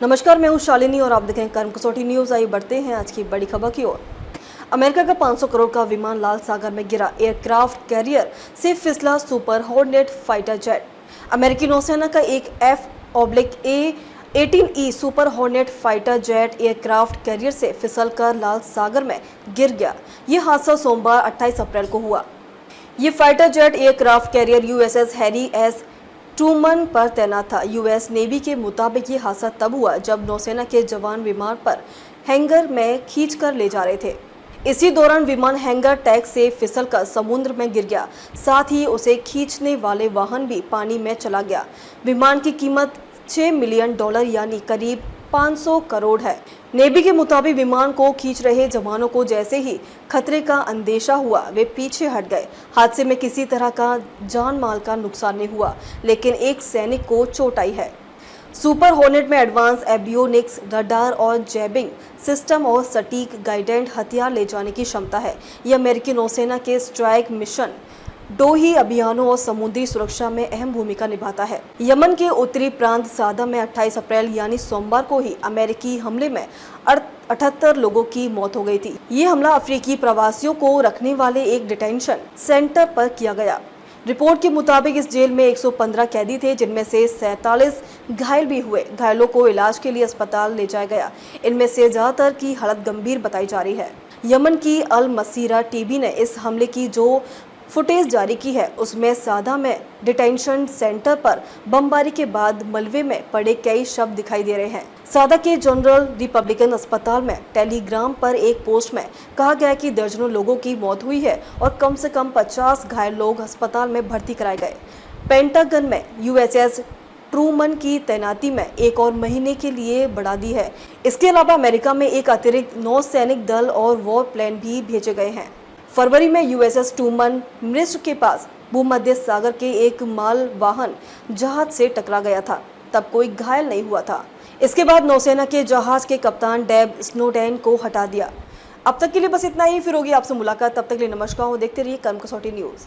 नमस्कार, मैं हूं शालिनी और आप देखें कर्म कसौटी न्यूज। आइए बढ़ते हैं आज की बड़ी खबर की ओर। अमेरिका का 500 करोड़ का विमान लाल सागर में गिरा, एयरक्राफ्ट कैरियर से फिसला सुपर हॉर्नेट फाइटर जेट। अमेरिकी नौसेना का एक F-A-18E super hornet fighter jet aircraft carrier से फिसलकर लाल सागर में गिर गया। ये हादसा सोमवार 28 अप्रैल को हुआ। ये fighter jet aircraft carrier USS Harry S Truman पर तैनात था। यूएस नेवी के मुताबिक ये हादसा तब हुआ जब नौसेना के जवान विमान पर हैंगर में खींचकर ले जा रहे थे। इसी दौरान विमान हैंगर टैग से फिसलकर समुद्र में गिर गया। साथ ही उसे खींचने वाले वाहन भी पानी में चला गया। विमान की कीमत $6 मिलियन यानी करीब 500 करोड़ है। नेवी के मुताबिक विमान को खींच रहे जवानों को जैसे ही खतरे का अंदेशा हुआ, वे पीछे हट गए। हादसे में किसी तरह का जान माल का नुकसान नहीं हुआ, लेकिन एक सैनिक को चोट आई है। सुपर हॉर्नेट में एडवांस एवियोनिक्स, रडार और जैबिंग सिस्टम और सटीक गाइडेंट हथियार ले जाने की क्षमता है। यह अमेरिकी नौसेना के स्ट्राइक मिशन, डोही अभियानों और समुद्री सुरक्षा में अहम भूमिका निभाता है। यमन के उत्तरी प्रांत सादा में 28 अप्रैल यानी सोमवार को ही अमेरिकी हमले में 78 लोगों की मौत हो गई थी। ये हमला अफ्रीकी प्रवासियों को रखने वाले एक डिटेंशन सेंटर पर किया गया। रिपोर्ट के मुताबिक इस जेल में 115 कैदी थे, जिनमें से 47 घायल भी हुए। घायलों को इलाज के लिए अस्पताल ले जाया गया। इनमें से ज्यादातर की हालत गंभीर बताई जा रही है। यमन की अल मसीरा टीवी ने इस हमले की जो फुटेज जारी की है, उसमें सादा में डिटेंशन सेंटर पर बमबारी के बाद मलबे में पड़े कई शव दिखाई दे रहे हैं। सादा के जनरल रिपब्लिकन अस्पताल में टेलीग्राम पर एक पोस्ट में कहा गया कि दर्जनों लोगों की मौत हुई है और कम से कम 50 घायल लोग अस्पताल में भर्ती कराए गए। पेंटागन में USS ट्रूमन की तैनाती में एक और महीने के लिए बढ़ा दी है। इसके अलावा अमेरिका में एक अतिरिक्त नौसैनिक दल और वॉर प्लेन भी भेजे गए हैं। फरवरी में USS ट्रूमन मिस्र के पास भूमध्य सागर के एक माल वाहन जहाज से टकरा गया था। तब कोई घायल नहीं हुआ था। इसके बाद नौसेना के जहाज के कप्तान डेब स्नोडेन को हटा दिया। अब तक के लिए बस इतना ही। फिर होगी आपसे मुलाकात। तब तक के लिए नमस्कार। देखते रहिए कर्म कसौटी न्यूज।